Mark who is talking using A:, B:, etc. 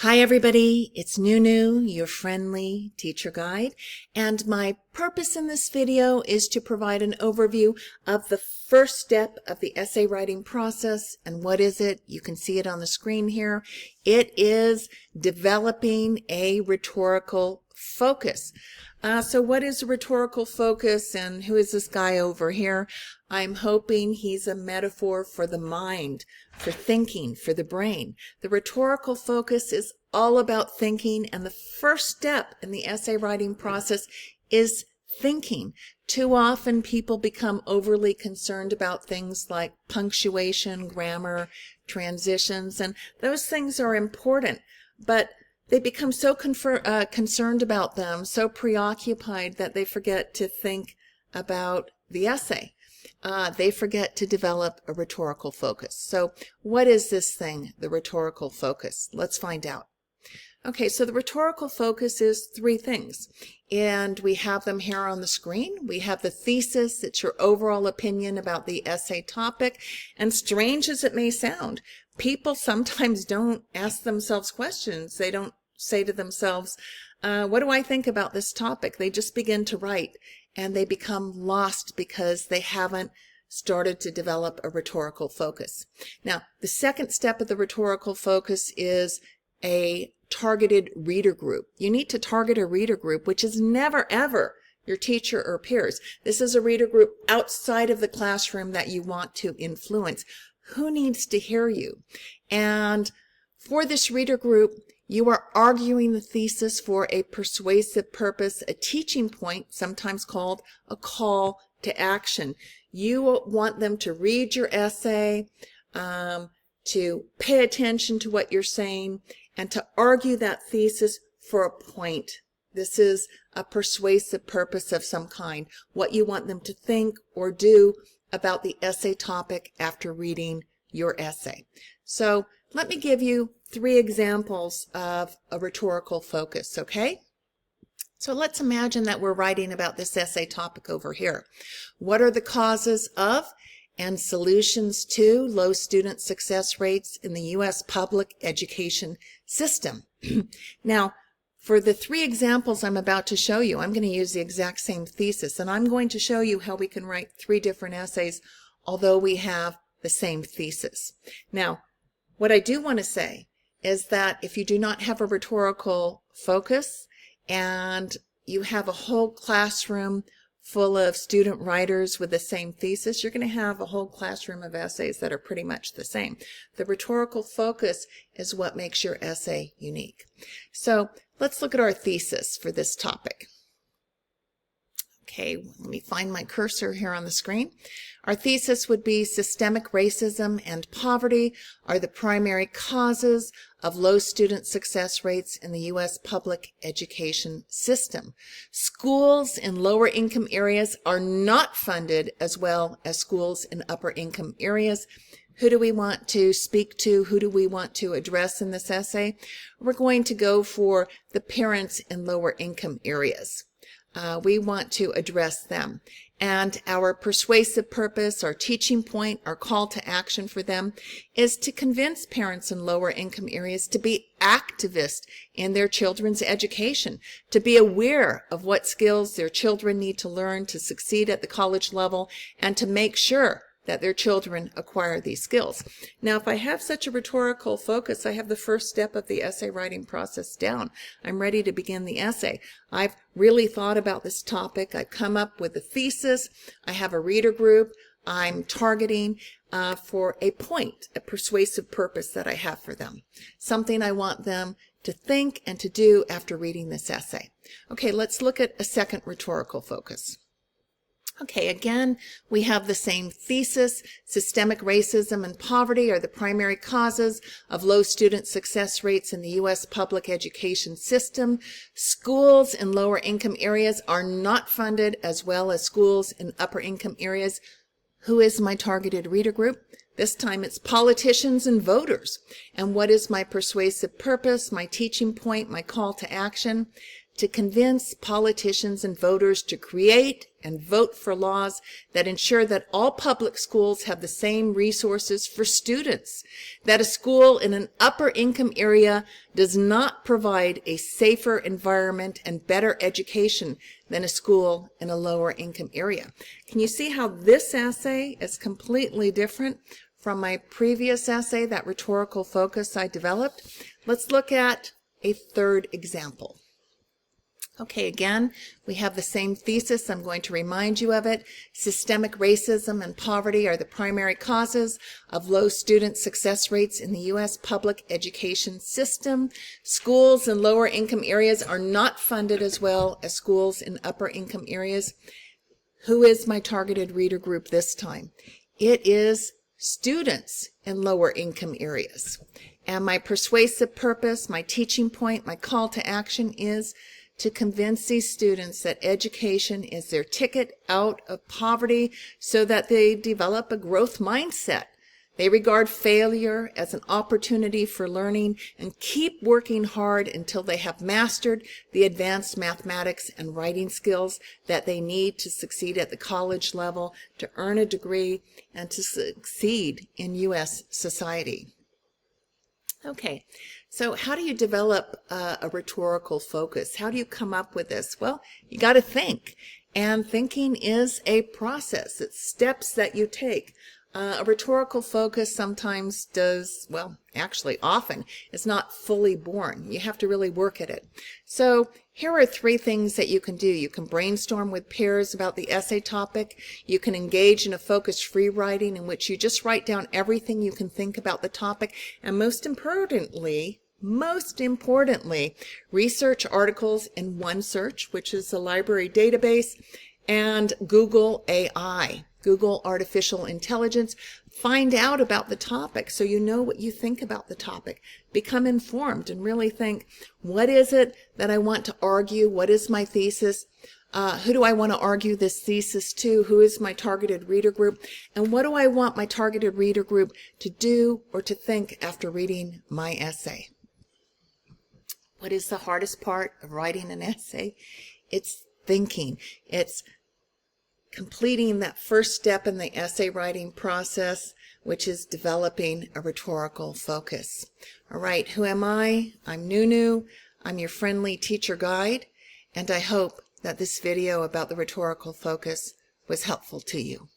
A: Hi everybody, it's Nunu, your friendly teacher guide, and my purpose in this video is to provide an overview of the first step of the essay writing process. And what is it? You can see it on the screen here. It is developing a rhetorical focus. So what is a rhetorical focus, and who is this guy over here? I'm hoping he's a metaphor for the mind, for thinking, for the brain. The rhetorical focus is all about thinking, and the first step in the essay writing process is thinking. Too often people become overly concerned about things like punctuation, grammar, transitions, and those things are important, but they become so concerned about them, so preoccupied, that they forget to think about the essay. They forget to develop a rhetorical focus. So what is this thing, the rhetorical focus? Let's find out. Okay, so the rhetorical focus is three things, and we have them here on the screen. We have the thesis. It's your overall opinion about the essay topic, and strange as it may sound, people sometimes don't ask themselves questions. They don't say to themselves, what do I think about this topic? They just begin to write, and they become lost because they haven't started to develop a rhetorical focus. Now, the second step of the rhetorical focus is a targeted reader group. You need to target a reader group, which is never, ever your teacher or peers. This is a reader group outside of the classroom that you want to influence. Who needs to hear you? And for this reader group, you are arguing the thesis for a persuasive purpose, a teaching point, sometimes called a call to action. You want them to read your essay, to pay attention to what you're saying, and to argue that thesis for a point. This is a persuasive purpose of some kind, what you want them to think or do about the essay topic after reading your essay. So let me give you three examples of a rhetorical focus, okay? So let's imagine that we're writing about this essay topic over here. What are the causes of and solutions to low student success rates in the U.S. public education system? Now, for the three examples I'm about to show you, I'm going to use the exact same thesis, and I'm going to show you how we can write three different essays, although we have the same thesis. Now, what I do want to say is that if you do not have a rhetorical focus and you have a whole classroom full of student writers with the same thesis, you're going to have a whole classroom of essays that are pretty much the same. The rhetorical focus is what makes your essay unique. So let's look at our thesis for this topic. Okay, let me find my cursor here on the screen. Our thesis would be systemic racism and poverty are the primary causes of low student success rates in the U.S. public education system. Schools in lower income areas are not funded as well as schools in upper income areas. Who do we want to speak to? Who do we want to address in this essay? We're going to go for the parents in lower income areas. We want to address them. And our persuasive purpose, our teaching point, our call to action for them is to convince parents in lower income areas to be activists in their children's education, to be aware of what skills their children need to learn to succeed at the college level, and to make sure that their children acquire these skills. Now, if I have such a rhetorical focus, I have the first step of the essay writing process down. I'm ready to begin the essay. I've really thought about this topic. I've come up with a thesis. I have a reader group. I'm targeting for a point, a persuasive purpose that I have for them, something I want them to think and to do after reading this essay. Okay, let's look at a second rhetorical focus. Okay, again, we have the same thesis. Systemic racism and poverty are the primary causes of low student success rates in the U.S. public education system. Schools in lower income areas are not funded as well as schools in upper income areas. Who is my targeted reader group? This time it's politicians and voters. And what is my persuasive purpose, my teaching point, my call to action? to convince politicians and voters to create and vote for laws that ensure that all public schools have the same resources for students, that a school in an upper income area does not provide a safer environment and better education than a school in a lower income area. Can you see how this essay is completely different from my previous essay, that rhetorical focus I developed? Let's look at a third example. Okay, again, we have the same thesis. I'm going to remind you of it. Systemic racism and poverty are the primary causes of low student success rates in the U.S. public education system. Schools in lower income areas are not funded as well as schools in upper income areas. Who is my targeted reader group this time? It is students in lower income areas. And my persuasive purpose, my teaching point, my call to action is to convince these students that education is their ticket out of poverty so that they develop a growth mindset. They regard failure as an opportunity for learning and keep working hard until they have mastered the advanced mathematics and writing skills that they need to succeed at the college level, to earn a degree, and to succeed in U.S. society. Okay, so how do you develop a rhetorical focus? How do you come up with this? Well, you got to think, and thinking is a process. It's steps that you take. A rhetorical focus sometimes does, well, actually often, it's not fully born. You have to really work at it. So here are 3 things that you can do. You can brainstorm with peers about the essay topic. You can engage in a focused free writing in which you just write down everything you can think about the topic. And most importantly, research articles in OneSearch, which is a library database, and Google AI, Google Artificial Intelligence. Find out about the topic so you know what you think about the topic. Become informed and really think, what is it that I want to argue? What is my thesis? Who do I want to argue this thesis to? Who is my targeted reader group? And what do I want my targeted reader group to do or to think after reading my essay? What is the hardest part of writing an essay? It's thinking. It's completing that first step in the essay writing process, which is developing a rhetorical focus. All right, who am I? I'm Nunu. I'm your friendly teacher guide, and I hope that this video about the rhetorical focus was helpful to you.